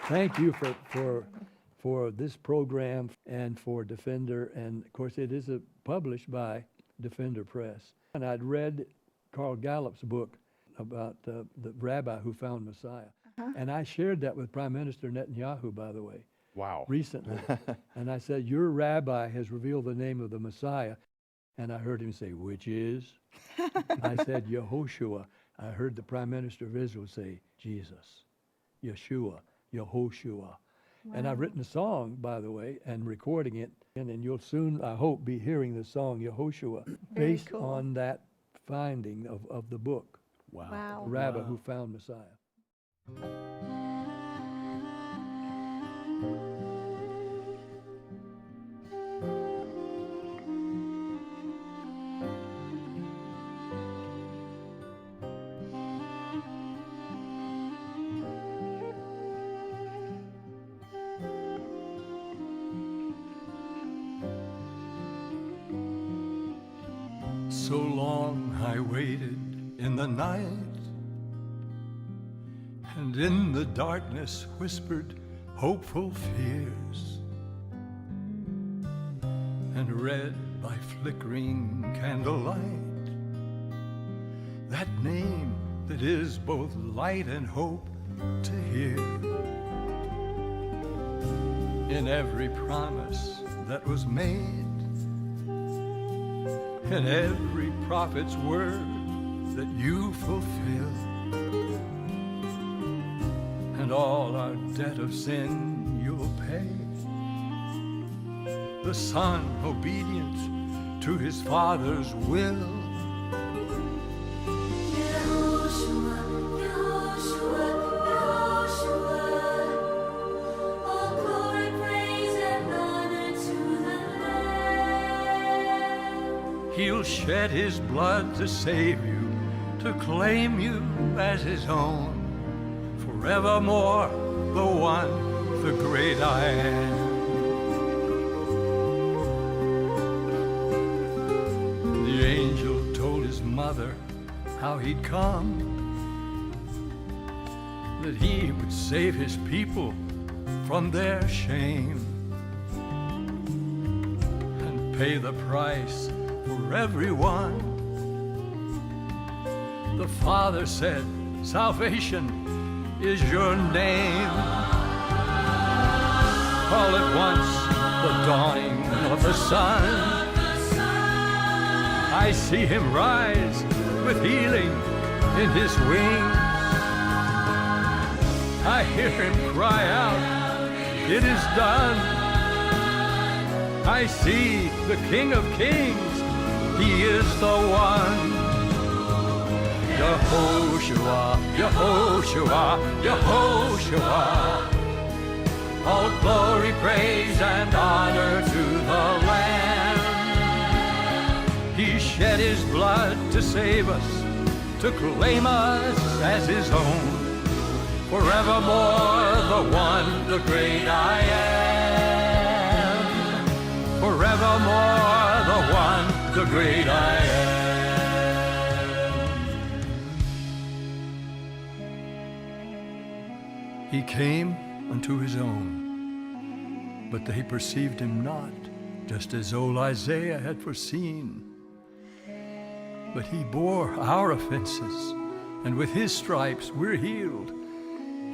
Thank you for this program and for Defender. And, of course, it is published by Defender Press. And I'd read Carl Gallups' book about the rabbi who found Messiah. And I shared that with Prime Minister Netanyahu, by the way. Wow. Recently. And I said, your rabbi has revealed the name of the Messiah. And I heard him say, which is? I said, YEHOSHUA. I heard the Prime Minister of Israel say, Jesus, Yeshua, YEHOSHUA. Wow. And I've written a song, by the way, and recording it. And you'll soon, I hope, be hearing the song YEHOSHUA based on that finding of the book. Wow. The rabbi who found Messiah. So long I waited in the night, and in the darkness whispered hopeful fears, and read by flickering candlelight that name that is both light and hope to hear. In every promise that was made, in every prophet's word that you fulfill, and all our debt of sin you'll pay. The Son obedient to his Father's will. YEHOSHUA, YEHOSHUA, YEHOSHUA. All glory, praise, and honor to the Lamb. He'll shed his blood to save you, to claim you as his own. Forevermore, the one, the great I am. The angel told his mother how he'd come, that he would save his people from their shame and pay the price for everyone. The Father said, salvation is your name. All at once, the dawning of the sun, I see him rise with healing in his wings. I hear him cry out, it is done. I see the King of Kings, he is the one. YEHOSHUA, YEHOSHUA, YEHOSHUA. All glory, praise, and honor to the Lamb. He shed his blood to save us, to claim us as his own. Forevermore, the one, the great I am. Forevermore, the one, the great I am. He came unto his own, but they perceived him not, just as old Isaiah had foreseen. But he bore our offenses, and with his stripes we're healed.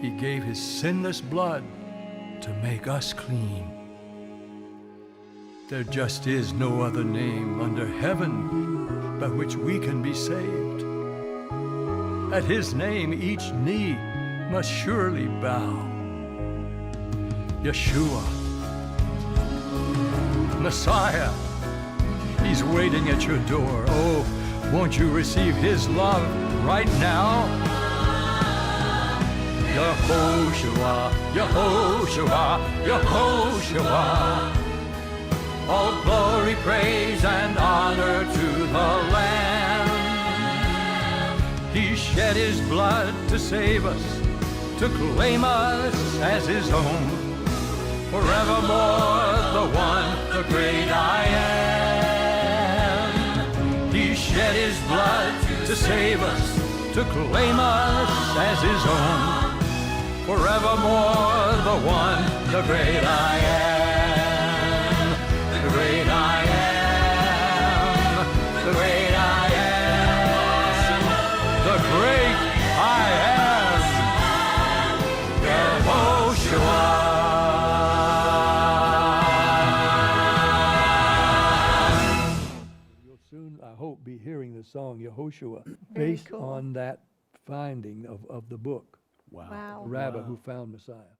He gave his sinless blood to make us clean. There just is no other name under heaven by which we can be saved. At his name each knee must surely bow. Yeshua, Messiah, he's waiting at your door. Oh, won't you receive his love right now? YEHOSHUA, YEHOSHUA, YEHOSHUA. All glory, praise, and honor to the Lamb. He shed his blood to save us, to claim us as his own. Forevermore, the one, the great I am. He shed his blood to save us, to claim us as his own. Forevermore, one, the great I am. The great I am. The great I am. The great I am. Yehoshua. You'll soon, I hope, be hearing the song Yehoshua based cool. on that finding of the book, Wow. the rabbi who found Messiah.